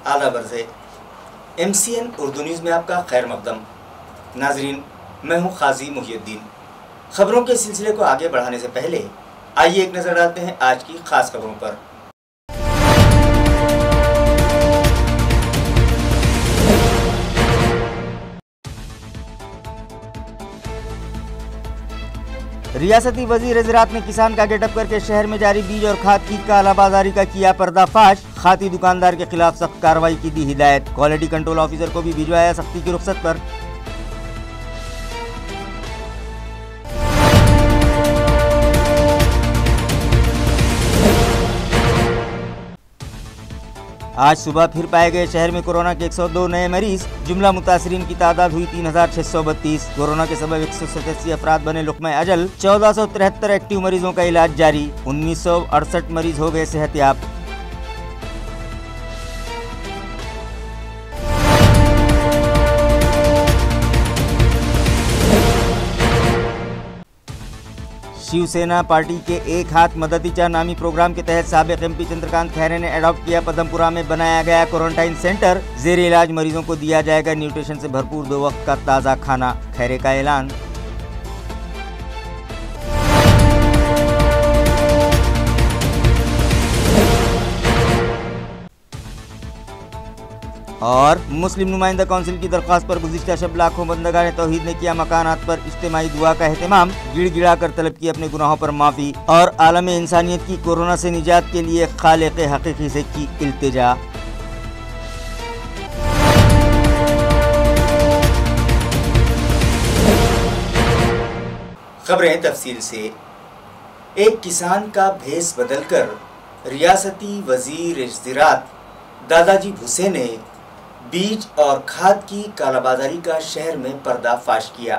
आला बरसे। MCN Urdu news में आपका खैर मकदम। नाजरीन, मैं हूँ काजी मुहियुद्दीन। खबरों के सिलसिले को आगे बढ़ाने से पहले आइए एक नज़र डालते हैं आज की खास खबरों पर। रियासती वजीर ज़राअत ने किसान का गेटअप करके शहर में जारी बीज और खाद की कालाबाजारी का किया पर्दाफाश। खाती दुकानदार के खिलाफ सख्त कार्रवाई की दी हिदायत। क्वालिटी कंट्रोल ऑफिसर को भी भिजवाया सख्ती की रुख्सत पर। आज सुबह फिर पाए गए शहर में कोरोना के 102 नए मरीज। जुमला मुतासरीन की तादाद हुई 3632। कोरोना के सबब 187 अफराद बने लुक़्मा अजल। 1473 एक्टिव मरीजों का इलाज जारी। 1968 मरीज हो गए सेहतियाब। शिवसेना पार्टी के एक हाथ मदतीचा नामी प्रोग्राम के तहत साबिक MP चंद्रकांत खैरे ने एडॉप्ट किया पदमपुरा में बनाया गया क्वारंटाइन सेंटर। जेर इलाज मरीजों को दिया जाएगा न्यूट्रिशन से भरपूर 2 वक्त का ताज़ा खाना। खैरे का ऐलान। और मुस्लिम नुमाइंदा काउंसिल की दरख्वास्त पर गुज़िश्ता शब लाखों बंदगाने तौहीद ने किया मकानात पर इज्तिमाई दुआ का एहतमाम। गिड़गिड़ा कर तलब की अपने गुनाहों पर माफ़ी। और आलम इंसानियत की कोरोना से निजात के लिए खालिक़ हकीकी से की इल्तिजा। खबरें तफसील से। एक किसान का भेस बदलकर रियासती वजीर ज़राअत दादाजी भुसे ने बीज और खाद की कालाबाजारी का शहर में पर्दाफाश किया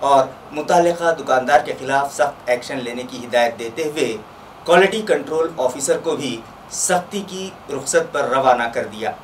और मुतालिका दुकानदार के खिलाफ सख्त एक्शन लेने की हिदायत देते हुए क्वालिटी कंट्रोल ऑफिसर को भी सख्ती की रुख्सत पर रवाना कर दिया।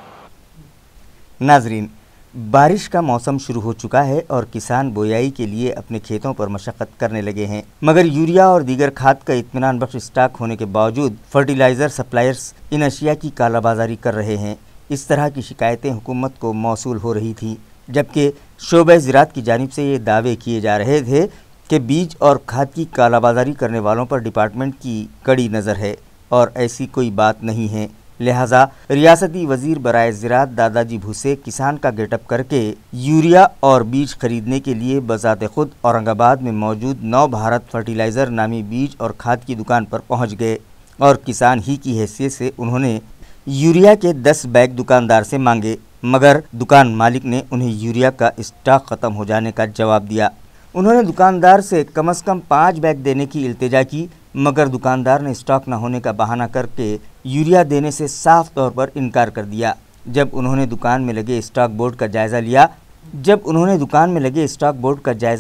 नाजरीन, बारिश का मौसम शुरू हो चुका है और किसान बोयाई के लिए अपने खेतों पर मशक्क़त करने लगे हैं, मगर यूरिया और दीगर खाद का इत्मीनान बख्श स्टॉक होने के बावजूद फर्टिलाइज़र सप्लायर्स इन अशिया की कालाबाजारी कर रहे हैं। इस तरह की शिकायतें हुकूमत को मौसूल हो रही थी, जबकि शोबे ज़राअत की जानिब से ये दावे किए जा रहे थे कि बीज और खाद की कालाबाजारी करने वालों पर डिपार्टमेंट की कड़ी नज़र है और ऐसी कोई बात नहीं है। लिहाजा रियासती वजीर बराए ज़राअत दादाजी भुसे किसान का गेटअप करके यूरिया और बीज खरीदने के लिए बज़ाते खुद औरंगाबाद में मौजूद नव भारत फर्टिलाइज़र नामी बीज और खाद की दुकान पर पहुंच गए और किसान ही की हैसियत से उन्होंने यूरिया के 10 बैग दुकानदार से मांगे, मगर दुकान मालिक ने उन्हें यूरिया का स्टॉक ख़त्म हो जाने का जवाब दिया। उन्होंने दुकानदार से कम 5 बैग देने की इल्तिजा की, मगर दुकानदार ने स्टॉक न होने का बहाना करके यूरिया देने से साफ तौर पर इनकार कर दिया। जब उन्होंने दुकान में लगे स्टॉक बोर्ड का जायज़ा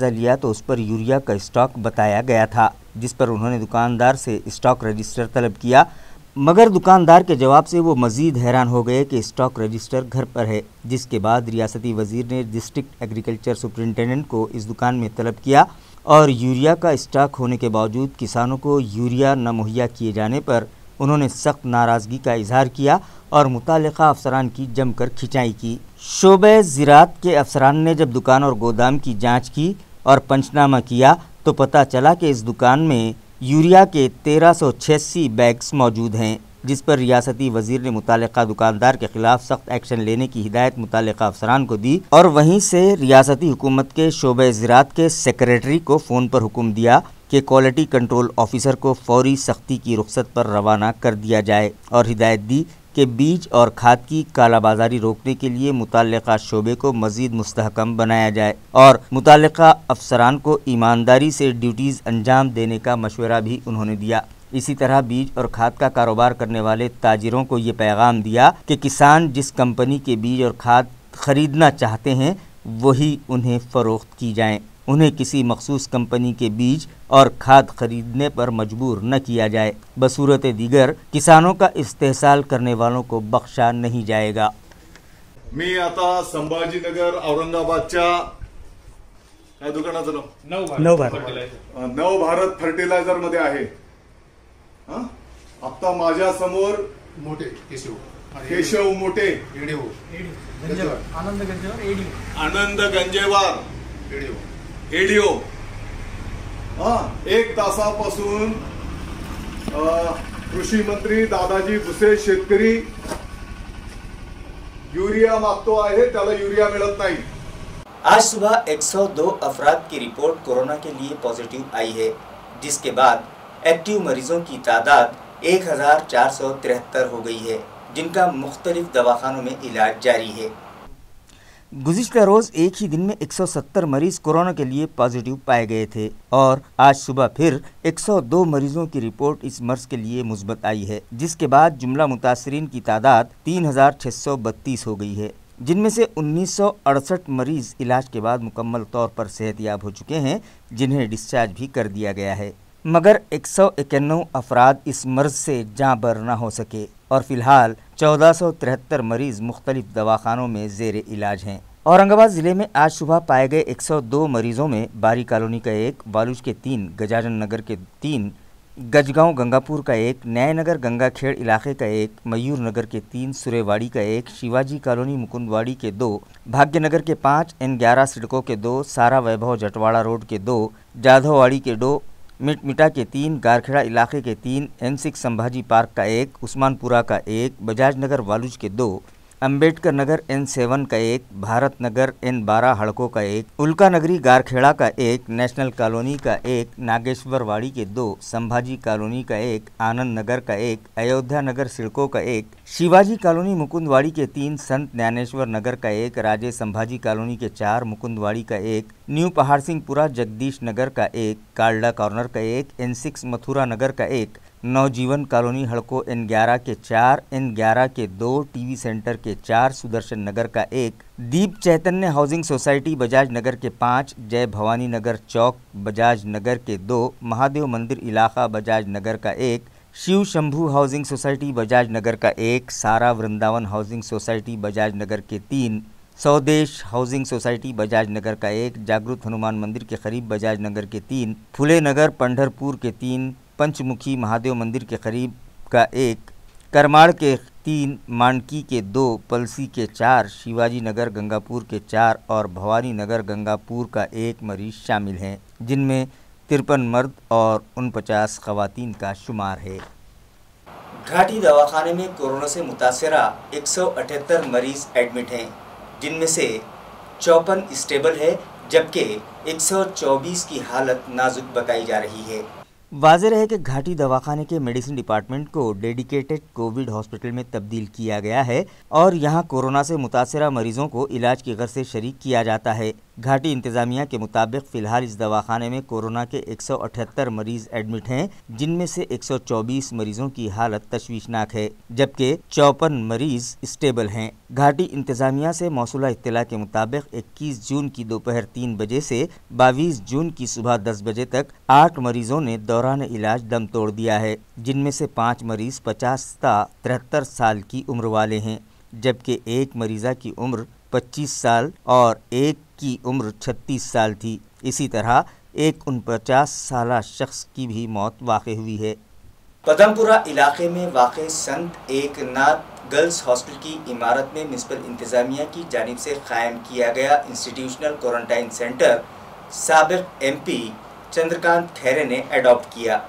लिया तो उस पर यूरिया का स्टॉक बताया गया था, जिस पर उन्होंने दुकानदार से स्टॉक रजिस्टर तलब किया, मगर दुकानदार के जवाब से वो मज़ीद हैरान हो गए कि स्टॉक रजिस्टर घर पर है। जिसके बाद रियासती वज़ीर ने डिस्ट्रिक्ट एग्रीकल्चर सुपरिटेंडेंट को इस दुकान में तलब किया और यूरिया का स्टॉक होने के बावजूद किसानों को यूरिया न मुहैया किए जाने पर उन्होंने सख्त नाराज़गी का इजहार किया और मुतालिका अफसरान की जमकर खिंचाई की। शोबे ज़राअत के अफसरान ने जब दुकान और गोदाम की जाँच की और पंचनामा किया तो पता चला कि इस दुकान में यूरिया के 1386 बैग्स मौजूद हैं, जिस पर रियासती वजीर ने मुतालिका दुकानदार के खिलाफ सख्त एक्शन लेने की हिदायत मुतालिका अफसरान को दी और वहीं से रियासती हुकूमत के शोबे ज़राअत के सेक्रेटरी को फ़ोन पर हुक्म दिया कि क्वालिटी कंट्रोल ऑफिसर को फौरी सख्ती की रुख्सत पर रवाना कर दिया जाए और हिदायत दी कि बीज और खाद की कालाबाजारी रोकने के लिए मुताल्लिका शोबे को मज़ीद मुस्तहकम बनाया जाए और मुताल्लिका अफसरान को ईमानदारी से ड्यूटीज़ अंजाम देने का मशवरा भी उन्होंने दिया। इसी तरह बीज और खाद का कारोबार करने वाले ताजिरों को ये पैगाम दिया कि किसान जिस कंपनी के बीज और खाद खरीदना चाहते हैं वही उन्हें फ़रोख्त की जाएँ। उन्हें किसी मखसूस कंपनी के बीज और खाद खरीदने पर मजबूर न किया जाए। बसूरत दीगर किसानों का इस्तेहसाल करने वालों को बख्शा नहीं जाएगा। मी आता संभाजीनगर औरंगाबादच्या काय दुकानाचं नाव नव भारत फर्टिलायझर मध्ये आहे। आता माझ्या समोर मोठे केशव केशव मोटे, आनंद गंजेवार, एडीओ. 1 तासापासून कृषी मंत्री दादाजी भुसे शेतकरी यूरिया मागतो आहे, त्याला यूरिया मिळत नाही. आज सुबह 102 अफराद की रिपोर्ट कोरोना के लिए पॉजिटिव आई है, जिसके बाद एक्टिव मरीजों की तादाद 1473 हो गई है, जिनका मुख्तलिफ दवाखानों में इलाज जारी है. गुज़िश्ता रोज एक ही दिन में 170 मरीज कोरोना के लिए पॉजिटिव पाए गए थे और आज सुबह फिर 102 मरीजों की रिपोर्ट इस मर्ज के लिए मुस्बत आई है, जिसके बाद जुमला मुतासरीन की तादाद 3632 हो गई है, जिनमें से 1968 मरीज इलाज के बाद मुकम्मल तौर पर सेहतयाब हो चुके हैं, जिन्हें डिस्चार्ज भी कर दिया गया है. मगर 191 अफराद इस मर्ज से जाँ बर न हो सके और फिलहाल 1473 मरीज मुख्तलिफ दवाखानों में ज़ेरे इलाज हैं. औरंगाबाद ज़िले में आज सुबह पाए गए 102 मरीजों में बारी कॉलोनी का 1, बालूच के 3, गजानन नगर के 3, गजगांव गंगापुर का 1, न्यायनगर गंगाखेड़ इलाके का 1, मयूर नगर के 3, सुरेवाड़ी का 1, शिवाजी कॉलोनी मुकुंदवाड़ी के 2, भाग्यनगर के 5, N11 सिडको के 2, सारा वैभव जटवाड़ा रोड के 2, जाधववाड़ी के 2, मिटमिटा के 3, गारखेड़ा इलाके के 3, N6 संभाजी पार्क का 1, उस्मानपुरा का 1, बजाज नगर वालूज के 2, अंबेडकर नगर N7 का 1, भारत नगर N12 हड़कों का 1, उल्का नगरी गारखेड़ा का 1, नेशनल कॉलोनी का 1, नागेश्वरवाड़ी के 2, संभाजी कॉलोनी का 1, आनंद नगर का 1, अयोध्या नगर सिडको का 1, शिवाजी कॉलोनी मुकुंदवाड़ी के 3, संत ज्ञानेश्वर नगर का 1, राजे संभाजी कॉलोनी के 4, मुकुंदवाड़ी का 1, न्यू पहाड़ सिंहपुरा जगदीश नगर का 1, काल्डा कॉर्नर का 1, N6 मथुरा नगर का 1, नवजीवन कॉलोनी हड़को N11 के 4, N11 के 2, टीवी सेंटर के 4, सुदर्शन नगर का 1, दीप चैतन्य हाउसिंग सोसाइटी बजाज नगर के 5, जय भवानी नगर चौक बजाज नगर के 2, महादेव मंदिर इलाका बजाज नगर का 1, शिव शंभू हाउसिंग सोसाइटी बजाज नगर का 1, सारा वृंदावन हाउसिंग सोसाइटी बजाज नगर के 3, स्वदेश हाउसिंग सोसाइटी बजाज नगर का 1, जागृत हनुमान मंदिर के करीब बजाज नगर के 3, फुले नगर पंढरपुर के 3, पंचमुखी महादेव मंदिर के करीब का 1, करमाड़ के 3, मांडकी के 2, पलसी के 4, शिवाजी नगर गंगापुर के 4 और भवानी नगर गंगापुर का 1 मरीज शामिल हैं, जिनमें 53 मर्द और 49 खवातीन का शुमार है. घाटी दवाखाने में कोरोना से मुतासरा 178 मरीज एडमिट हैं, जिनमें से 54 स्टेबल है, जबकि 124 की हालत नाजुक बताई जा रही है. वाज़ेह है कि घाटी दवाखाने के मेडिसिन डिपार्टमेंट को डेडिकेटेड कोविड हॉस्पिटल में तब्दील किया गया है और यहां कोरोना से मुतासरा मरीजों को इलाज की गर्ज से शरीक किया जाता है. घाटी इंतजामिया के मुताबिक फ़िलहाल इस दवाखाने में कोरोना के 178 मरीज एडमिट हैं, जिनमें से 124 मरीजों की हालत तशवीशनाक है, जबकि 54 मरीज स्टेबल हैं. घाटी इंतजामिया से मौसूला इत्तला के मुताबिक 21 जून की दोपहर 3 बजे से 22 जून की सुबह 10 बजे तक 8 मरीजों ने दौरान इलाज दम तोड़ दिया है, जिनमें से 5 मरीज 50 ता 73 साल की उम्र वाले हैं, जबकि एक मरीज़ा की उम्र 25 साल और एक की उम्र 36 साल थी. इसी तरह एक 49 साला शख्स की भी मौत वाक़ हुई है. पदमपुरा इलाके में वाक़ संत एकनाथ गर्ल्स हॉस्टल की इमारत में म्युनिसिपल इंतजामिया की जानिब से कायम किया गया इंस्टीट्यूशनल क्वारंटाइन सेंटर साबिक MP चंद्रकांत खैरे ने अडॉप्ट किया.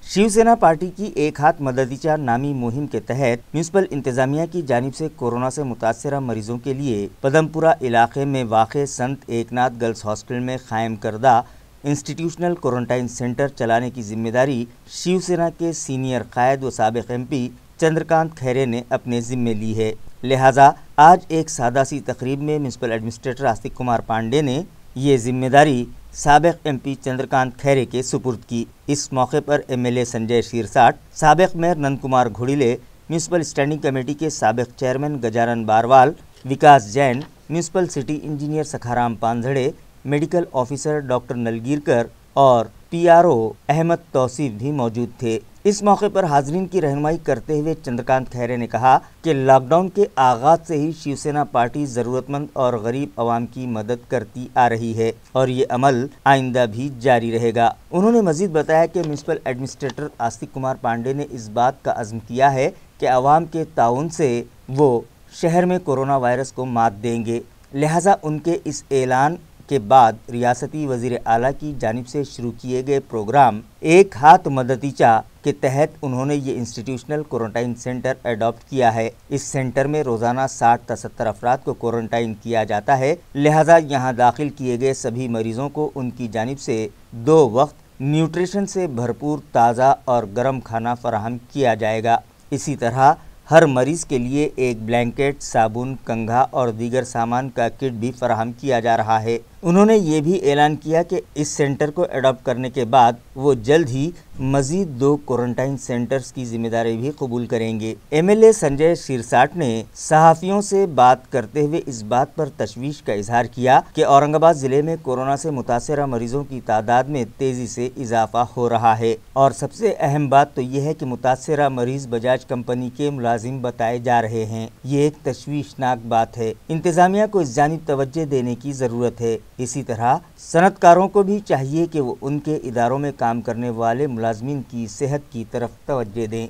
शिवसेना पार्टी की एक हाथ मददीचा नामी मुहिम के तहत म्युनिसिपल इंतजामिया की जानिब से कोरोना से मुतासरा मरीजों के लिए पदमपुरा इलाके में वाक़े संत एकनाथ गर्ल्स हॉस्टल में कायम करदा इंस्टीट्यूशनल क्वारंटाइन सेंटर चलाने की जिम्मेदारी शिवसेना के सीनियर कायद व साबिक MP चंद्रकांत खैरे ने अपने ज़िम्मे ली है. लिहाजा आज एक सादा सी तकरीब में म्युनिसिपल एडमिनिस्ट्रेटर आस्तिक कुमार पांडे ने ये जिम्मेदारी साबिक MP चंद्रकांत खैरे के सुपुर्द की. इस मौके पर MLA संजय शीरसाट, साबिक mayor Nand Kumar Ghodile, municipal standing committee के साबिक chairman Gajanan Barwal, Vikas Jain, municipal city engineer Sakharam Pandhade, medical officer doctor Nalgirkar और PRO अहमद तौसीफ भी मौजूद थे. इस मौके पर हाजरीन की रहनुमाई करते हुए चंद्रकांत खैरे ने कहा कि लॉकडाउन के आगाज से ही शिवसेना पार्टी ज़रूरतमंद और गरीब आवाम की मदद करती आ रही है और ये अमल आइंदा भी जारी रहेगा. उन्होंने मजीद बताया कि म्युनिसिपल एडमिनिस्ट्रेटर आस्तिक कुमार पांडे ने इस बात का अज़्म किया है कि कि आवाम के ताउन से वो शहर में कोरोना वायरस को मात देंगे। लिहाजा उनके इस ऐलान के बाद रियासती वज़ीर आला की जानिब से शुरू किए गए प्रोग्राम एक हाथ मददीचा के तहत उन्होंने ये इंस्टीट्यूशनल क्वारंटाइन सेंटर अडॉप्ट किया है। इस सेंटर में रोज़ाना 60 से 70 अफराद को क्वारंटाइन किया जाता है। लिहाजा यहाँ दाखिल किए गए सभी मरीज़ों को उनकी जानिब से 2 वक्त न्यूट्रिशन से भरपूर ताज़ा और गर्म खाना फराहम किया जाएगा। इसी तरह हर मरीज़ के लिए एक ब्लैंकेट, साबुन, कंघा और दीगर सामान का किट भी फराहम किया जा रहा है। उन्होंने ये भी ऐलान किया कि इस सेंटर को अडॉप्ट करने के बाद वो जल्द ही मज़ीद 2 क्वारंटाइन सेंटर्स की जिम्मेदारी भी कबूल करेंगे। MLA संजय सिरसाट ने सहाफ़ियों से बात करते हुए इस बात पर तशवीश का इजहार किया कि औरंगाबाद ज़िले में कोरोना से मुतासरा मरीज़ों की तादाद में तेज़ी से इजाफा हो रहा है और सबसे अहम बात तो ये है कि मुतासरा मरीज़ बजाज कंपनी के मुलाजिम बताए जा रहे हैं। ये एक तशवीशनाक बात है। इंतज़ामिया को इस जानिब तवज्जो देने की ज़रूरत है। इसी तरह सनतकारों को भी चाहिए कि वो उनके इदारों में काम करने वाले मुलाजमीन की सेहत की तरफ तवज्जो दें।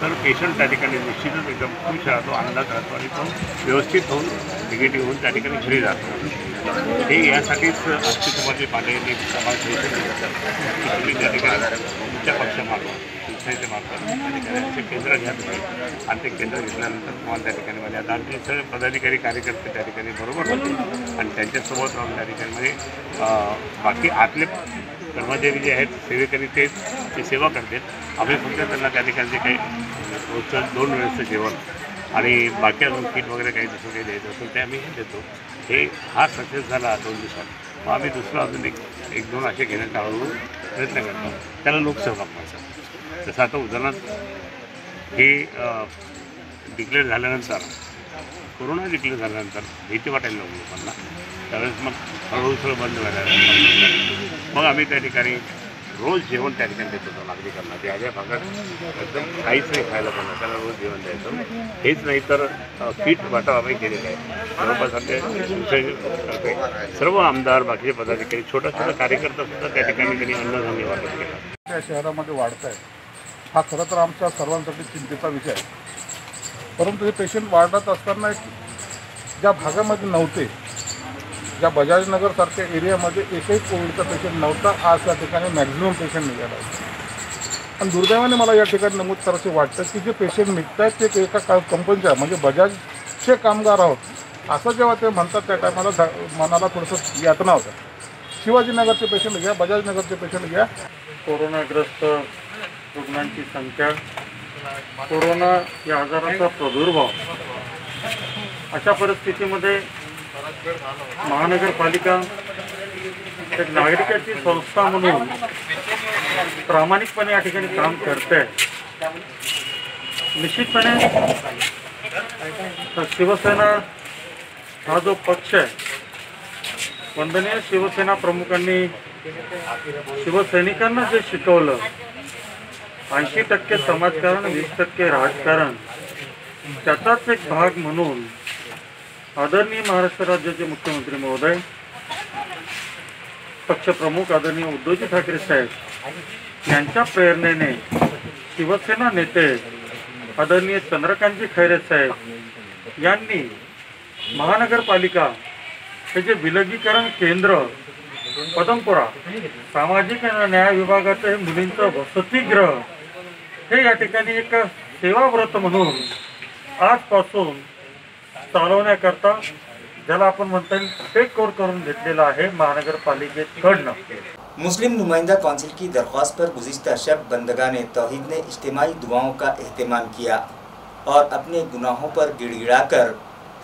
तर पेशंट त्या ठिकाणी निश्चितच एकदम खुश राहतो, आनंदात राहतो आणि तो व्यवस्थित होऊन निगेटिव्ह होऊन त्या ठिकाणी घरी जातो। हे यासाठीच अस्तित्वाचे पाण्याने समाज तुम्ही त्या ठिकाणी तुमच्या पक्षामार्फत संस्थेच्या मार्फत त्या ठिकाणी केंद्र घ्या तुम्ही आणि ते केंद्र घेतल्यानंतर तुम्हाला त्या ठिकाणी म्हणजे आता आमचे सगळे पदाधिकारी कार्यकर्ते त्या ठिकाणी बरोबर होते आणि त्यांच्यासोबत राहून त्या ठिकाणी म्हणजे बाकी आतले कर्मचारी जे आहेत सेवेकरी ते सेवा करतात। आम्ही फक्त त्यांना त्या ठिकाणी जे काही रोजचं 2 वेळेचं जेवण आणि बाकी अजून किट वगैरे काही दुसरं काही द्यायचं असेल ते आम्ही देतो। हे हा सक्सेस झाला 2 दिवसात, मग आम्ही दुसरं अजून एक 2 असे घेण्याचा हळूहळू प्रयत्न करतो। त्याला लोकसहभाग पाहिजे। जसं आता उदाहरणार्थ हे डिक्लेअर झाल्यानंतर, कोरोना डिक्लेअर झाल्यानंतर भीती वाटायला लागली लोकांना, त्यावेळेस मग हळूहळू सगळं बंद व्हायला लागलं। मग आम्ही त्या ठिकाणी रोज जेवण त्या ठिकाणी देत होतो नागरिकांना। त्या ज्या भागात एकदम काहीच नाही खायला पण त्याला रोज जेवण द्यायचं। हेच नाही तर किट वाटप आम्ही केलेलं आहे। जवळपास आमच्या सर्व आमदार, बाकीचे पदाधिकारी, छोटा कार्यकर्ता सुद्धा त्या ठिकाणी त्यांनी अन्नधान्य वाटप केलं। त्या शहरामध्ये वाढत आहे हा खरं तर आमच्या सर्वांसाठी चिंतेचा विषय आहे। परंतु हे पेशंट वाढत असताना ज्या भागामध्ये नव्हते, ज्या बजाजनगरसारख्या एरियामध्ये एकही कोविडचा पेशंट नव्हता, आज त्या ठिकाणी मॅक्झिमम पेशंट निघाला आहे। आणि दुर्दैवाने मला या ठिकाणी नमूद करायचं वाटतं की जे पेशंट निघत आहेत ते एका कंपनीच्या म्हणजे बजाजचे कामगार आहोत असं जेव्हा ते म्हणतात त्या टायमाला मनाला थोडंसं यातना होतं। शिवाजीनगरचे पेशंट घ्या, बजाजनगरचे पेशंट घ्या, कोरोनाग्रस्त रुग्णांची संख्या, कोरोना या आजाराचा प्रादुर्भाव, अशा परिस्थितीमध्ये महानगरपालिका एक नागरिकाची संस्था म्हणून प्रामाणिकपणे या ठिकाणी काम करते। निश्चितपणे शिवसेना हा जो पक्ष आहे, वंदनीय शिवसेना प्रमुखांनी शिवसैनिकांना जे शिकवलं, 80% समाजकारण 20% राजकारण, त्याचाच एक भाग म्हणून आदरणीय महाराष्ट्र राज्याचे मुख्यमंत्री महोदय, पक्षप्रमुख आदरणीय उद्धवजी ठाकरे साहेब यांच्या प्रेरणेने शिवसेना नेते आदरणीय चंद्रकांतजी खैरे साहेब यांनी महानगरपालिका हे जे विलगीकरण केंद्र पदमपुरा सामाजिक न्याय विभागाचे मुलींचं वसतिगृह हे या ठिकाणी एक सेवाव्रत म्हणून आजपासून चालवण्याकरता ज्याला आपण म्हणता येईल टेक ओव्हर करून घेतलेला आहे महानगरपालिकेकडनं। मुस्लिम नुमाइंदा कौंसिल की दरख्वास्त पर गुज़िश्ता शब बंदगाने तौहीद ने इज्तिमाई दुआओं का एहतमाम किया और अपने गुनाहों पर गिड़गिड़ाकर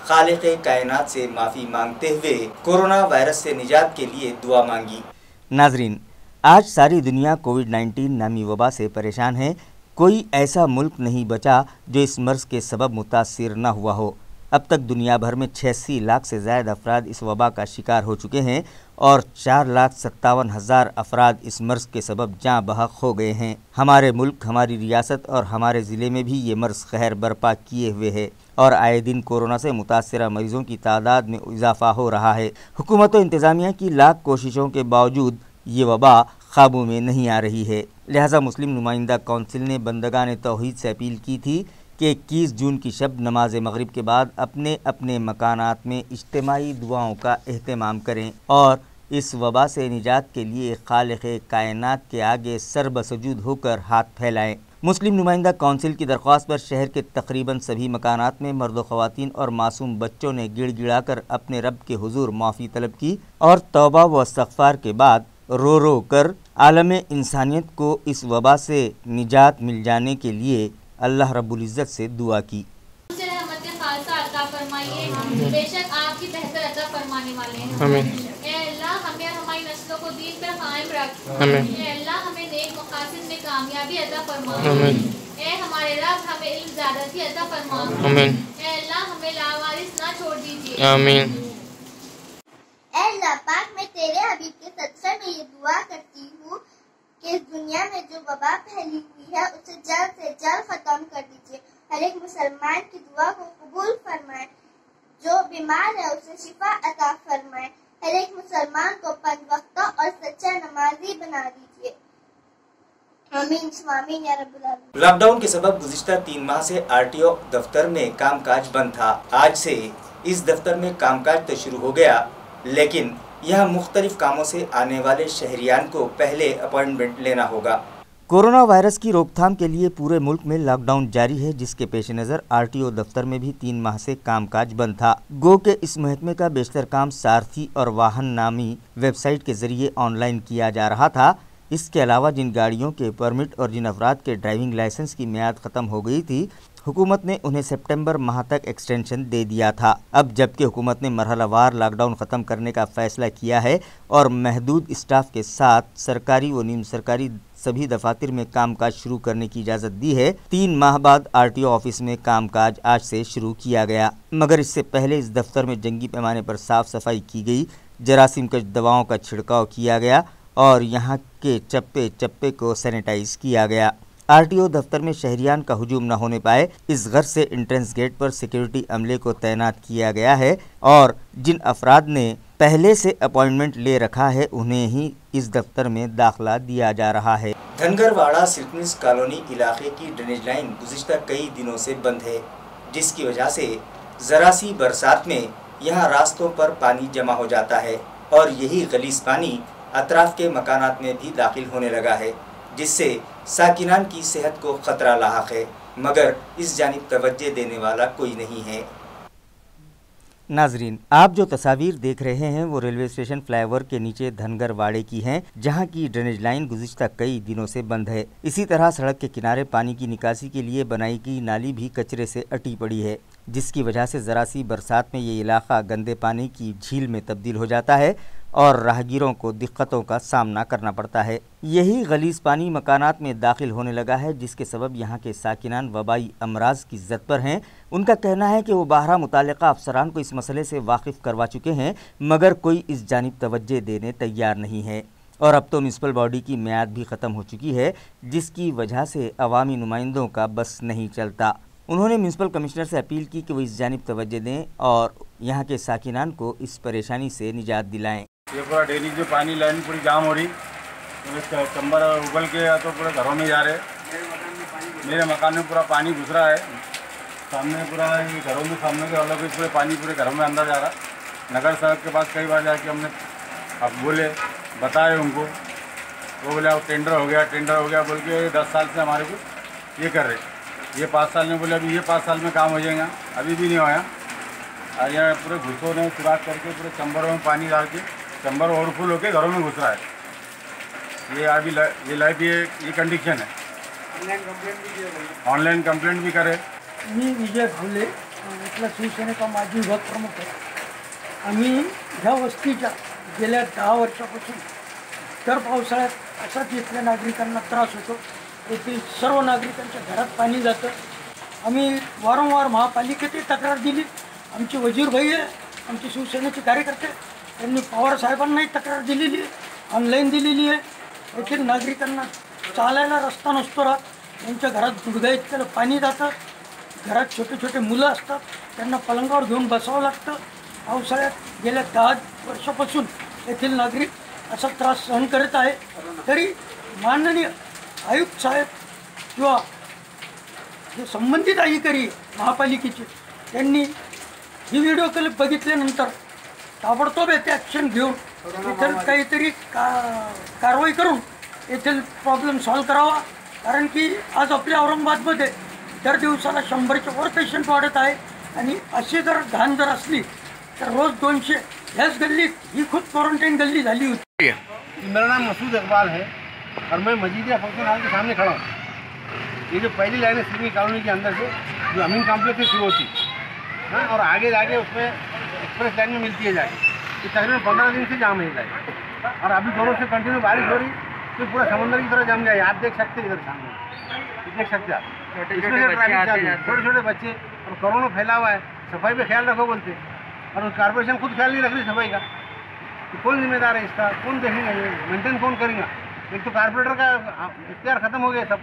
खालिक़े कायनात से माफ़ी मांगते हुए कोरोना वायरस से निजात के लिए दुआ मांगी। नाजरीन, आज सारी दुनिया कोविड-19 नामी वबा से परेशान है। कोई ऐसा मुल्क नहीं बचा जो इस मर्ज़ के सबब मुतासिर न हुआ हो। अब तक दुनिया भर में 86 लाख से ज़्यादा अफराद इस वबा का शिकार हो चुके हैं और 4,57,000 अफराद इस मर्ज़ के सबब जाँ बहक हो गए हैं। हमारे मुल्क, हमारी रियासत और हमारे ज़िले में भी ये मर्ज़ कहर बर्पा किए हुए है और आए दिन कोरोना से मुतासरा मरीज़ों की तादाद में इजाफ़ा हो रहा है। हुकूमत व इंतज़ामिया की लाख कोशिशों के बावजूद ये वबा काबू में नहीं आ रही है। लिहाजा मुस्लिम नुमाइंदा कौंसिल ने बंदगान तौहीद से अपील की थी कि 21 जून की शब नमाज मगरिब के बाद अपने अपने मकानात में इज्तिमाई दुआओं का एहतमाम करें और इस वबा से निजात के लिए खालिक़े कायनात के आगे सर बसजूद होकर हाथ फैलाएं। मुस्लिम नुमाइंदा काउंसिल की दरख्वास्त पर शहर के तकरीबन सभी मकानात में मर्द ख़वातीन और मासूम बच्चों ने गिड़गिड़ा कर अपने रब के हुजूर माफ़ी तलब की और तौबा व इस्तग़फ़ार के बाद रो रो कर आलम इंसानियत को इस वबा से निजात मिल जाने के लिए अल्लाह रब्बुल इज़्ज़त से दुआ की। बेशक आप ही बेहतर अता फरमाने वाले हैं। आमीन। ए अल्लाह हमें और हमारी नस्लों को दीन पर कायम रख। आमीन। ए अल्लाह हमें नेक मकासद में कामयाबी अता फरमा। आमीन। ए हमारे रब हमें इल्म ज़्यादती अता फरमा। आमीन। ए अल्लाह हमें लावारिस ना छोड़ दीजिए। आमीन। ए अल्लाह पाक मैं तेरे हबीब के सदक़े में ये दुआ करती हूँ कि इस दुनिया में जो वबा फैली हुई है उसे जल्द से जल्द खत्म कर दीजिए। हर एक मुसलमान की दुआ को कबूल फरमाए, जो बीमार है उसे शिफा अता फरमाए। हर एक मुसलमान को पंजवक्ता और सच्चा नमाजी बना दीजिए। आमीन आमीन या रब्बुल आलमीन। लॉकडाउन के सबब गुज़िश्ता 3 माह से RTO दफ्तर में कामकाज बंद था। आज से इस दफ्तर में कामकाज तो शुरू हो गया, लेकिन यहाँ मुख्तलिफ कामों से आने वाले शहरियान को पहले अपॉइंटमेंट लेना होगा। कोरोना वायरस की रोकथाम के लिए पूरे मुल्क में लॉकडाउन जारी है, जिसके पेश नज़र RTO दफ्तर में भी 3 माह से कामकाज बंद था। गो के इस महकमे का बेशतर काम सारथी और वाहन नामी वेबसाइट के जरिए ऑनलाइन किया जा रहा था। इसके अलावा जिन गाड़ियों के परमिट और जिन अफराद के ड्राइविंग लाइसेंस की मियाद ख़त्म हो गई थी, हुकूमत ने उन्हें सितंबर माह तक एक्सटेंशन दे दिया था। अब जबकि हुकूमत ने मरहलावार लॉकडाउन ख़त्म करने का फ़ैसला किया है और महदूद स्टाफ के साथ सरकारी व नीम सरकारी सभी दफातर में कामकाज शुरू करने की इजाज़त दी है। 3 माह बाद RTO ऑफिस में कामकाज आज से शुरू किया गया, मगर इससे पहले इस दफ्तर में जंगी पैमाने पर साफ़ सफाई की गई, जरासीम कश दवाओं का छिड़काव किया गया और यहाँ के चप्पे चप्पे को सैनिटाइज किया गया। RTO दफ्तर में शहरियान का हुजूम न होने पाए, इस गर्ज से एंट्रेंस गेट पर सिक्योरिटी अमले को तैनात किया गया है और जिन अफराद ने पहले से अपॉइंटमेंट ले रखा है उन्हें ही इस दफ्तर में दाखिला दिया जा रहा है। धनगरवाड़ा सिल्कनिस कॉलोनी इलाके की ड्रेनेज लाइन गुज़िश्ता कई दिनों से बंद है, जिसकी वजह से ज़रा सी बरसात में यहाँ रास्तों पर पानी जमा हो जाता है और यही गलीज़ पानी अतराफ के मकानात में भी दाखिल होने लगा है, जिससे साकिनान की सेहत को ख़तरा लाहक है, मगर इस जानिब तवज्जो देने वाला कोई नहीं है। नाजरीन, आप जो तस्वीर देख रहे हैं वो रेलवे स्टेशन फ्लाईओवर के नीचे धनगरवाड़े की हैं, जहां की ड्रेनेज लाइन गुज़िश्ता कई दिनों से बंद है। इसी तरह सड़क के किनारे पानी की निकासी के लिए बनाई गई नाली भी कचरे से अटी पड़ी है, जिसकी वजह से ज़रा सी बरसात में ये इलाका गंदे पानी की झील में तब्दील हो जाता है और राहगीरों को दिक्कतों का सामना करना पड़ता है। यही गलीज़ पानी मकानात में दाखिल होने लगा है, जिसके सबब यहाँ के साकिनान वबाई अमराज की ज़द पर हैं। उनका कहना है कि वो बाहरा मुतालिका अफसरान को इस मसले से वाकिफ़ करवा चुके हैं, मगर कोई इस जानिब तवज्जो देने तैयार नहीं है और अब तो म्यूनसिपल बॉडी की मियाद भी ख़त्म हो चुकी है, जिसकी वजह से अवामी नुमाइंदों का बस नहीं चलता। उन्होंने म्यूनसिपल कमिश्नर से अपील की कि वो इस जानिब तवज्जो दें और यहाँ के साकिनान को इस परेशानी से निजात दिलाएं। ये पूरा डेली जो पानी लाइन पूरी जाम हो रही, तो चंबर उबल के या तो पूरे घरों में जा रहे। मेरे मकान में पूरा पानी घुस रहा है, सामने पूरा घरों में सामने के वालों के पूरे पानी पूरे घरों में अंदर जा रहा। नगर सड़क के पास कई बार जाके हमने अब बोले बताए उनको, वो बोले अब टेंडर हो गया बोल के 10 साल से हमारे को ये कर रहे। ये 5 साल में बोले अभी ये 5 साल में काम हो जाएगा, अभी भी नहीं होया। और यहाँ पूरे घुसों ने सुराख करके पूरे चंबरों में पानी डाल के चंबर ओवरफुल होके घरों में घुस रहा है। ये अभी ये लाइफ ये कंडीशन है। ऑनलाइन कंप्लेंट भी करे। मी विजय फुले, इथला शिवसेनेचा माजी विभाग प्रमुख आहे। आम्ही ह्या वस्तीच्या गेल्या 10 वर्षापासून दर पावसाळ्यात असाच इथल्या नागरिकांना त्रास होतो। येथील सर्व नागरिकांच्या घरात पाणी जातं। आम्ही वारंवार महापालिकेत तक्रार दिली। आमचे वजीर भाई आहे, आमचे शिवसेनेचे कार्यकर्ते, त्यांनी पवार साहेबांनाही तक्रार दिलेली आहे, ऑनलाईन दिलेली आहे। येथील नागरिकांना चालायला रस्ता नसतो राहत, त्यांच्या घरात गुडघा इतकं पाणी जातं। घरात छोटे छोटे मुलं असतात, त्यांना पलंगावर घेऊन बसावं लागतं। पावसाळ्यात गेल्या 10 वर्षापासून येथील नागरिक असा त्रास सहन करत आहे। तरी माननीय आयुक्त साहेब किंवा जे संबंधित अधिकारी महापालिकेचे त्यांनी ही व्हिडिओ क्लिप बघितल्यानंतर ताबडतोब येथे ॲक्शन घेऊन येथील काहीतरी कारवाई करून येथील प्रॉब्लेम सॉल्व्ह करावा. कारण की आज आपल्या औरंगाबादमध्ये दर दिवसाला 100च्या वर पेशंट वाढत आहे आणि अशी जर घाण जर असली तर रोज 200. ह्याच गल्लीत ही खुद क्वारंटाइन गल्ली झाली होती. मेरा नाम मसूद इकबाल है और मैं मजीदिया फंक्शन हॉल के सामने खड़ा हूँ. ये जो पहली लाइन है सिडनी कॉलोनी के अंदर से जो अमीन कॉम्प्लेक्स से शुरू होती है और आगे जाके उसमें एक्सप्रेस लाइन में मिलती है जाके. ये तकरीबन 15 दिन से जाम है लाइन और अभी दोनों से कंटिन्यू बारिश हो रही तो पूरा समंदर की तरह जम गया. आप देख सकते हैं इधर सामने, देख सकते हैं आप. इसमें से ट्रैफिक छोटे छोटे बच्चे और कोरोना फैला हुआ है. सफाई पे ख्याल रखो बोलते और कॉर्पोरेशन खुद ख्याल नहीं रख रही सफाई का. तो कौन जिम्मेदार है इसका? कौन देखेगा? ये मेंटेन कौन करेगा? एक तो कारपोरेटर का इख्तियार खत्म हो गया, सब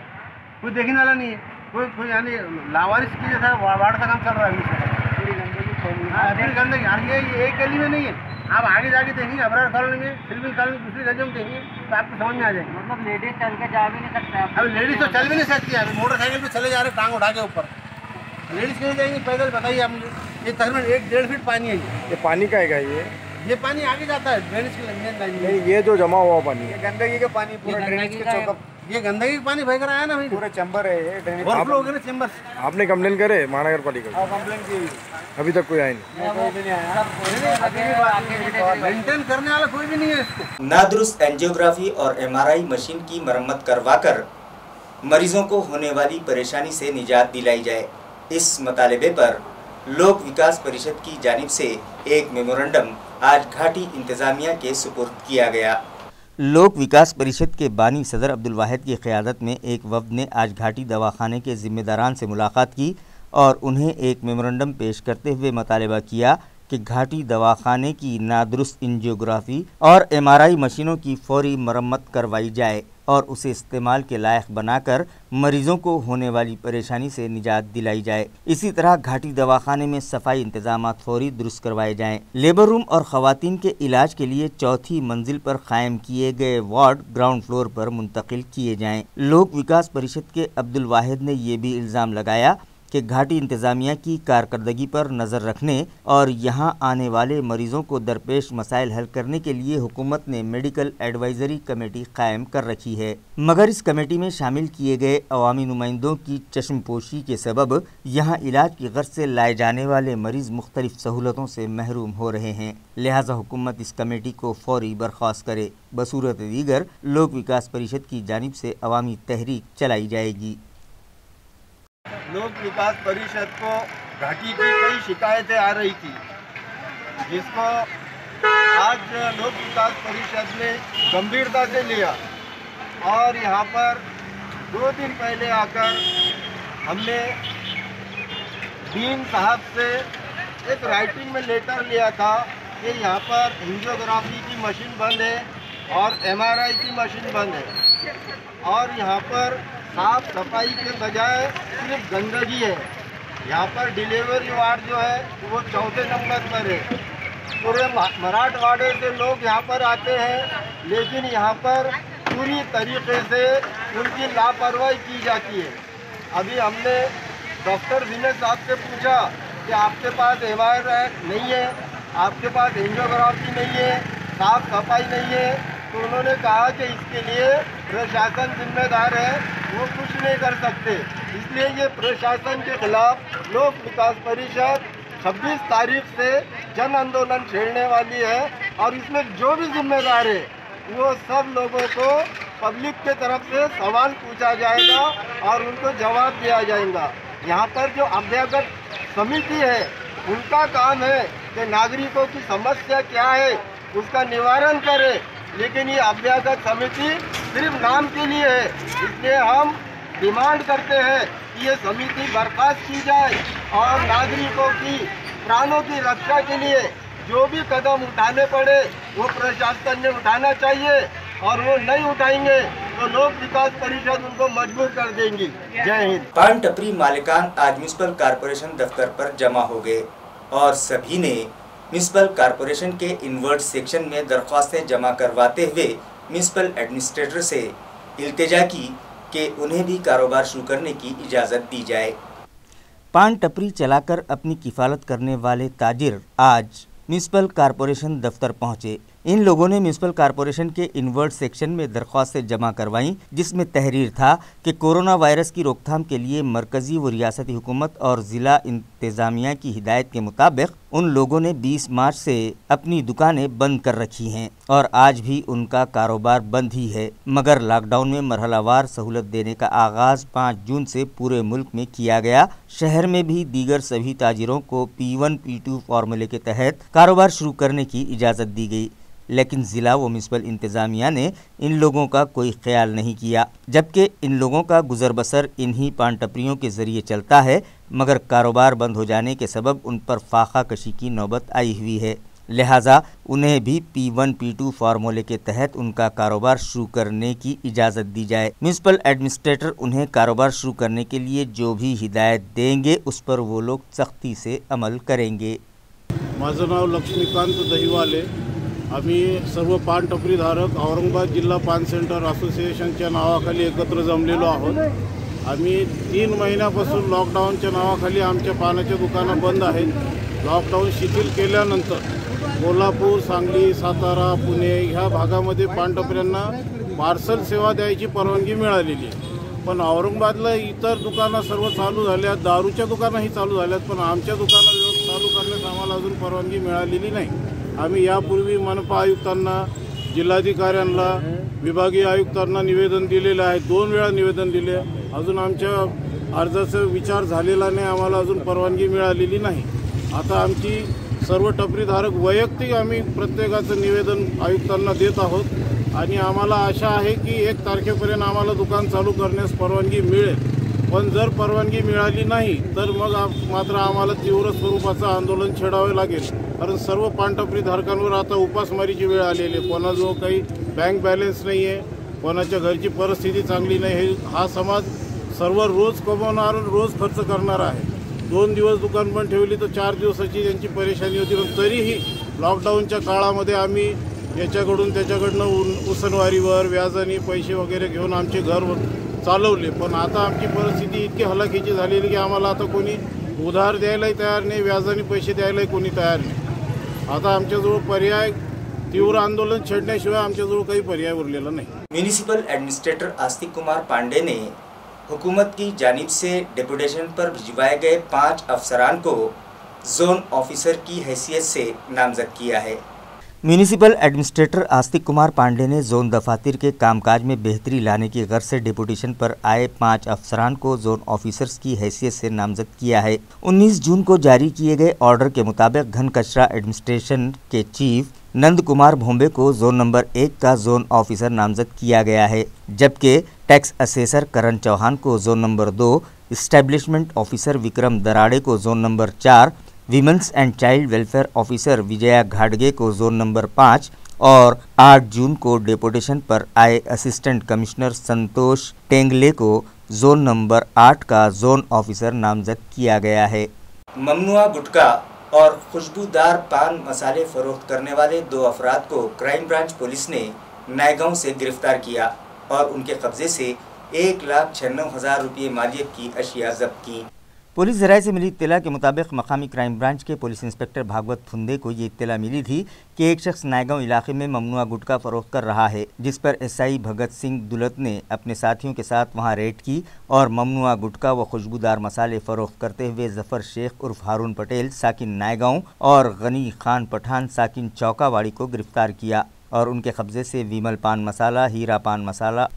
कोई देखने वाला नहीं है. कोई यानी लावारिस की जैसा वार्ड का काम चल रहा है. पूरी गंदगी ये एक गली में नहीं है. आप आगे जाके देखेंगे अबरार कॉलोनी में, फिल्मिंग कॉलोनी दूसरी गलियों में देखेंगे तो आपको समझ में आ जाएगा. मतलब लेडीज चल के जा भी नहीं सकते. अब लेडीज तो चल भी नहीं सकती है. मोटरसाइकिल पे चले जा रहे टांग उठा के ऊपर. लेडीज कहीं जाएंगे पैदल? बताइए आप मुझे. ये तकरीबन 1-1.5 फीट पानी है. ये पानी का है ये पानी आगे जाता है ड्रेनेज के लिए. ये जो जमा हुआ पानी, ये गंदगी का पानी पूरा ड्रेनेज के चौक. ये गंदगी का पानी बह कर आया ना भाई. पूरा चैम्बर है ये ड्रेनेज. ओवरफ्लो हो गया ना चैम्बर. आपने कंप्लेन करे महानगर पालिका को? कंप्लेन की अभी तक कोई आया नहीं. मेंटेन करने वाला कोई भी नहीं है इसको. नादुरुस्त एंजियोग्राफी और MRI मशीन की मरम्मत करवाकर मरीजों को होने वाली परेशानी से निजात दिलाई जाए. इस मुतालबे पर लोक विकास परिषद की जानिब से एक मेमोरेंडम आज घाटी इंतजामिया के सुपुर्द किया गया. लोक विकास परिषद के बानी सदर अब्दुल वाहिद की क़यादत में एक वफ़द ने आज घाटी दवाखाने के ज़िम्मेदारान से मुलाकात की और उन्हें एक मेमोरेंडम पेश करते हुए मुतालबा किया कि घाटी दवाखाने की नादुरुस्त एंजियोग्राफी और MRI मशीनों की फौरी मरम्मत करवाई जाए और उसे इस्तेमाल के लायक बनाकर मरीजों को होने वाली परेशानी से निजात दिलाई जाए. इसी तरह घाटी दवाखाने में सफाई इंतजामात फौरी दुरुस्त करवाए जाएं. लेबर रूम और ख़वातीन के इलाज के लिए चौथी मंजिल पर कायम किए गए वार्ड ग्राउंड फ्लोर पर मुंतकिल किए जाएं. लोक विकास परिषद के अब्दुल वाहिद ने यह भी इल्ज़ाम लगाया कि घाटी इंतज़ामिया की कारकर्दगी पर नज़र रखने और यहाँ आने वाले मरीज़ों को दरपेश मसाइल हल करने के लिए हुकूमत ने मेडिकल एडवाइज़री कमेटी कायम कर रखी है. मगर इस कमेटी में शामिल किए गए अवामी नुमाइंदों की चश्मपोशी के सबब यहाँ इलाज की गर्ज से लाए जाने वाले मरीज़ मुख्तलिफ सहूलतों से महरूम हो रहे हैं. लिहाजा हुकूमत इस कमेटी को फौरी बर्खास्त करे. बसूरत दीगर लोक विकास परिषद की जानिब से अवामी तहरीक चलाई जाएगी. लोक विकास परिषद को घाटी की कई शिकायतें आ रही थी, जिसको आज लोक विकास परिषद ने गंभीरता से लिया और यहाँ पर 2 दिन पहले आकर हमने डीन साहब से एक राइटिंग में लेटर लिया था कि यहाँ पर एंजियोग्राफी की मशीन बंद है और MRI की मशीन बंद है और यहाँ पर साफ सफाई के बजाय सिर्फ गंदगी है. यहाँ पर डिलीवरी वार्ड जो है वो 4थे नंबर पर है. पूरे मराठवाड़े से लोग यहाँ पर आते हैं, लेकिन यहाँ पर पूरी तरीके से उनकी लापरवाही की जाती है. अभी हमने डॉक्टर विनय साहब से पूछा कि आपके पास MRI नहीं है, आपके पास एंजियोग्राफी नहीं है, साफ सफाई नहीं है, तो उन्होंने कहा कि इसके लिए प्रशासन जिम्मेदार है, वो कुछ नहीं कर सकते. इसलिए ये प्रशासन के खिलाफ लोक विकास परिषद 26 तारीख से जन आंदोलन छेड़ने वाली है और इसमें जो भी जिम्मेदार है वो सब लोगों को पब्लिक के तरफ से सवाल पूछा जाएगा और उनको जवाब दिया जाएगा. यहाँ पर जो अभ्यागत समिति है उनका काम है कि नागरिकों की समस्या क्या है उसका निवारण करे, लेकिन ये अभ्यागत समिति सिर्फ नाम के लिए है. इसलिए हम डिमांड करते हैं कि ये समिति बर्खास्त की जाए और नागरिकों की प्राणों की रक्षा के लिए जो भी कदम उठाने पड़े वो प्रशासन ने उठाना चाहिए और वो नहीं उठाएंगे तो लोक विकास परिषद उनको मजबूर कर देंगी. जय हिंद. पान टपरी मालिकान आज म्युनिसिपल कॉरपोरेशन दफ्तर पर जमा हो गए और सभी ने म्युनिसिपल कॉरपोरेशन के इनवर्ट सेक्शन में दरख्वास्तें जमा करवाते हुए म्युनिसिपल एडमिनिस्ट्रेटर से इल्तिजा की कि उन्हें भी कारोबार शुरू करने की इजाज़त दी जाए। पान टपरी चलाकर अपनी किफ़ालत करने वाले ताजिर आज म्यूनिसिपल कॉरपोरेशन दफ्तर पहुंचे। इन लोगों ने म्यूनिसिपल कॉरपोरेशन के इनवर्ट सेक्शन में दरख्वास्तें जमा करवाईं, जिसमें तहरीर था कि कोरोना वायरस की रोकथाम के लिए मरकजी व रियासती हुकूमत और ज़िला इंतज़ामिया की हिदायत के मुताबिक उन लोगों ने 20 मार्च से अपनी दुकानें बंद कर रखी हैं और आज भी उनका कारोबार बंद ही है, मगर लॉकडाउन में मरहलावार सहूलत देने का आगाज़ 5 जून से पूरे मुल्क में किया गया। शहर में भी दीगर सभी ताजिरों को P1 P2 फार्मूले के तहत कारोबार शुरू करने की इजाज़त दी गई, लेकिन ज़िला व म्यूनिसिपल इंतज़ामिया ने इन लोगों का कोई ख्याल नहीं किया, जबकि इन लोगों का गुजर बसर इन्हीं पान टपरियों के ज़रिए चलता है, मगर कारोबार बंद हो जाने के सबब उन पर फाखा कशी की नौबत आई हुई है। लिहाजा उन्हें भी P1 P2 फार्मूले के तहत उनका कारोबार शुरू करने की इजाज़त दी जाए। म्यूनिसिपल एडमिनिस्ट्रेटर उन्हें कारोबार शुरू करने के लिए जो भी हिदायत देंगे उस पर वो लोग सख्ती से अमल करेंगे। माझं नाव लक्ष्मीकांत दहिवाले। आम्ही सर्व पान टपरीधारक औरंगाबाद जिल्हा पान सेंटर असोसिएशनच्या नावाखाली एकत्र जमलेलो आहोत। आम्ही 3 महिन्यापासून लॉकडाऊनच्या नावाखाली आमच्या पानाच्या दुकानं बंद आहेत। लॉकडाऊन शिथिल केल्यानंतर कोल्हापूर, सांगली, सातारा, पुणे ह्या भागामध्ये पान टपऱ्यांना पार्सल सेवा द्यायची परवानगी मिळालेली आहे, पण औरंगाबादला इतर दुकानं सर्व चालू झाल्यात, दारूच्या दुकानंही चालू झाल्यात, पण आमच्या दुकानं चालू करण्यास आम्हाला अजून परवानगी मिळालेली नाही। आम्ही यापूर्वी मनपा आयुक्तांना, जिल्हाधिकाऱ्यांना, विभागीय आयुक्तांना निवेदन दिलेलं आहे, 2 वेळा निवेदन दिले, अजून आमच्या अर्जाचा विचार झालेला नाही, आम्हाला अजून परवानगी मिळालेली नाही। आता आमची सर्व टपरीधारक वैयक्तिक आम्ही प्रत्येकाचं निवेदन आयुक्तांना देत आहोत आणि आम्हाला आशा आहे की 1 तारखेपर्यंत आम्हाला दुकान चालू करण्यास परवानगी मिळेल, पण जर परवानगी मिळाली नाही तर मग मात्र आम्हाला तीव्र स्वरूपाचं आंदोलन छेडावे लागेल, कारण सर्व पान टपरीधारकांवर आता उपासमारीची वेळ आलेली आहे। कोणाजवळ काही बँक बॅलन्स नाही आहे, कोणाच्या घरची परिस्थिती चांगली नाही, हा समाज सर्व रोज कमवणार रोज खर्च करणार आहे। 2 दिवस दुकान बंद ठेवली तर 4 दिवसाची त्यांची परेशानी होती, पण तरीही लॉकडाऊनच्या काळामध्ये आम्ही याच्याकडून त्याच्याकडनं उसनवारीवर व्याजाने पैसे वगैरे घेऊन आमचे घर चालवले, पण आता आमची परिस्थिती इतकी हलाखीची झालेली की आम्हाला आता कोणी उधार द्यायलाही तयार नाही, व्याजाने पैसे द्यायलाही कोणी तयार नाही। आता आमच्याजवळ पर्याय तीव्र आंदोलन छेडण्याशिवाय आमच्याजवळ काही पर्याय उरलेला नहीं। म्यूनिसिपल एडमिनिस्ट्रेटर आस्तिक कुमार पांडे ने हुकूमत की जानिब से डेपुटेशन पर भिजवाए गए 5 अफसरान को जोन ऑफिसर की हैसियत से नामजद किया है। म्यूनिसिपल एडमिनिस्ट्रेटर आस्तिक कुमार पांडे ने जोन दफातर के कामकाज में बेहतरी लाने की गर्ज से डेपुटेशन पर आए 5 अफसरान को जोन ऑफिसर्स की हैसियत से नामजद किया है। 19 जून को जारी किए गए ऑर्डर के मुताबिक घन कचरा एडमिनिस्ट्रेशन के चीफ नंद कुमार भोंबे को जोन नंबर 1 का जोन ऑफिसर नामजद किया गया है, जबकि टैक्स असेसर करण चौहान को zone number 2, establishment officer Vikram Darade को zone number 4, women's and child welfare officer Vijaya घाटगे को जोन नंबर 5 और 8 जून को डेपुटेशन पर आए असिस्टेंट कमिश्नर संतोष टेंगले को जोन नंबर 8 का जोन ऑफिसर नामजद किया गया है। ममनुआ गुटखा और खुशबूदार पान मसाले फरोख्त करने वाले 2 अफराद को क्राइम ब्रांच पुलिस ने नायगांव से गिरफ्तार किया और उनके कब्जे से 1,96,000 रुपये मालियत की अशिया जब्त की। पुलिस ज़राए से मिली इत्तला के मुताबिक मकामी क्राइम ब्रांच के पुलिस इंस्पेक्टर भागवत फुंदे को ये इत्तला मिली थी कि एक शख्स नायगांव इलाके में ममनुआ गुटखा फरोख्त कर रहा है, जिस पर एसआई भगत सिंह दुलत ने अपने साथियों के साथ वहां रेड की और ममनुआ गुटखा व खुशबूदार मसाले फरोख्त करते हुए जफ़र शेख उर्फ हारून पटेल साकिन नायगांव और गनी खान पठान साकिन चौकावाड़ी को गिरफ्तार किया और उनके कब्जे से विमल पान मसाला, हीरा पान मसाला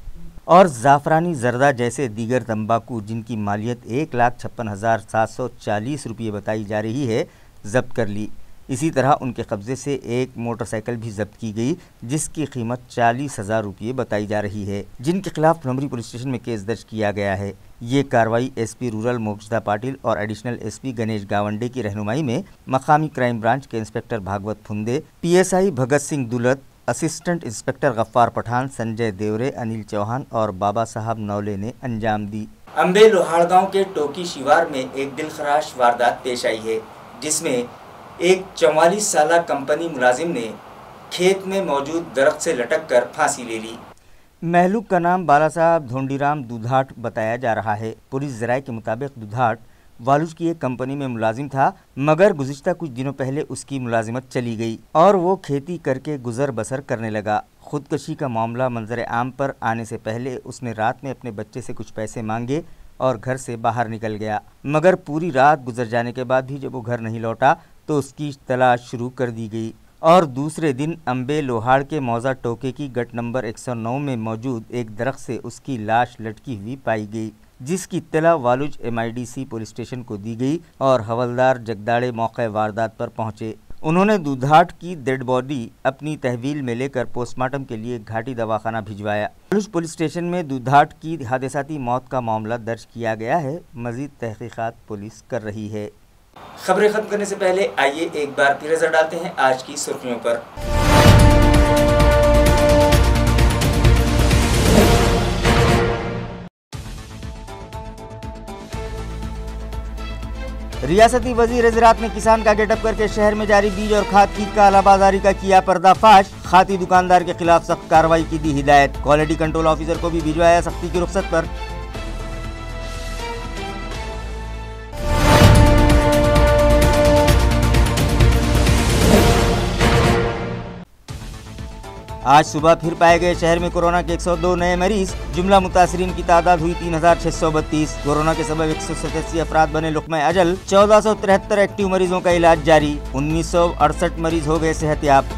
और ज़ाफ़रानी जर्दा जैसे दीगर तंबाकू जिनकी मालियत 1,56,740 रुपये बताई जा रही है जब्त कर ली। इसी तरह उनके कब्ज़े से एक मोटरसाइकिल भी जब्त की गई जिसकी कीमत 40,000 रुपये बताई जा रही है, जिनके खिलाफ नमरी पुलिस स्टेशन में केस दर्ज किया गया है। ये कार्रवाई एसपी रूरल मोक्षदा पाटिल और एडिशनल एसपी गणेश गावंडे की रहनुमाई में मकामी क्राइम ब्रांच के inspector Bhagavat Phunde, PSI Bhagat Singh Dulat, assistant inspector Gaffar Pathan, Sanjay देवरे, अनिल चौहान और बाबा साहब नौले ने अंजाम दी। अम्बे लोहाड़गांव के टोकी शिवार में एक दिलखराश वारदात पेश आई है, जिसमें एक 44 साला कंपनी मुलाजिम ने खेत में मौजूद दरख्त से लटक कर फांसी ले ली। महलूक का नाम बाला साहब धोंडीराम दुधाट बताया जा रहा है। पुलिस जराये के मुताबिक दुधाट वालूज की एक कंपनी में मुलाजिम था, मगर गुज़िश्ता कुछ दिनों पहले उसकी मुलाजिमत चली गई और वो खेती करके गुजर बसर करने लगा। खुदकशी का मामला मंजर आम पर आने से पहले उसने रात में अपने बच्चे से कुछ पैसे मांगे और घर से बाहर निकल गया, मगर पूरी रात गुजर जाने के बाद भी जब वो घर नहीं लौटा तो उसकी तलाश शुरू कर दी गई और दूसरे दिन अम्बे लोहाड़ के मौजा टोके की गट नंबर 109 में मौजूद एक दरख्त से उसकी लाश लटकी हुई पाई गई, जिसकी इत्तला वालूज MIDC पुलिस स्टेशन को दी गई और हवलदार जगदाड़े मौके वारदात पर पहुंचे। उन्होंने दुधाट की डेड बॉडी अपनी तहवील में लेकर पोस्टमार्टम के लिए घाटी दवाखाना भिजवाया। वालूज पुलिस स्टेशन में दुधाट की हादसाती मौत का मामला दर्ज किया गया है। मजीद तहकीकात पुलिस कर रही है। खबरें खत्म करने से पहले आइए एक बार फिर नजर डालते हैं आज की सुर्खियों पर। रियासती वजीर ज़राअत ने किसान का गेटअप करके शहर में जारी बीज और खाद की कालाबाजारी का किया पर्दाफाश। खाती दुकानदार के खिलाफ सख्त कार्रवाई की दी हिदायत। क्वालिटी कंट्रोल ऑफिसर को भी भिजवाया सख्ती की रुख्सत पर। आज सुबह फिर पाए गए शहर में कोरोना के 102 नए मरीज। जुमला मुतासरीन की तादाद हुई 3632। कोरोना के सबब 187 अफराद बने लुक़्मा अजल। 1473 एक्टिव मरीजों का इलाज जारी। 1968 मरीज हो गए सेहतयाब।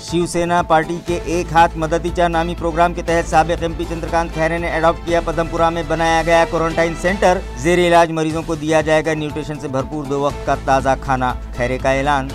शिवसेना पार्टी के एक हाथ मदतीचा नामी प्रोग्राम के तहत साबिक MP चंद्रकांत खैरे ने एडॉप्ट किया पदमपुरा में बनाया गया क्वारंटाइन सेंटर। जेर इलाज मरीजों को दिया जाएगा न्यूट्रिशन से भरपूर 2 वक्त का ताज़ा खाना। खैरे का ऐलान।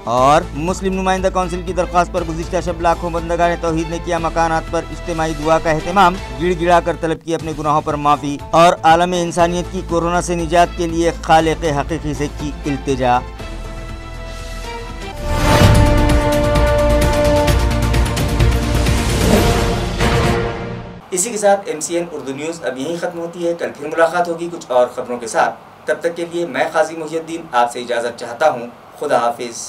और मुस्लिम नुमाइंदा काउंसिल की दरख्वास्त पर गुज़िश्ता शब लाखों बंदगाने तौहीद ने किया मकानात पर इज्तिमाई दुआ का एहतमाम। गिड़गिड़ा कर तलब की अपने गुनाहों पर माफ़ी और आलम इंसानियत की कोरोना से निजात के लिए खालिक़ हकीकी से की इल्तिजा। इसी के साथ MCN उर्दू न्यूज़ अब यहीं ख़त्म होती है। कल फिर मुलाकात होगी कुछ और ख़बरों के साथ। तब तक के लिए मैं क़ाज़ी मुहियुद्दीन आपसे इजाज़त चाहता हूँ। खुदा हाफिज़।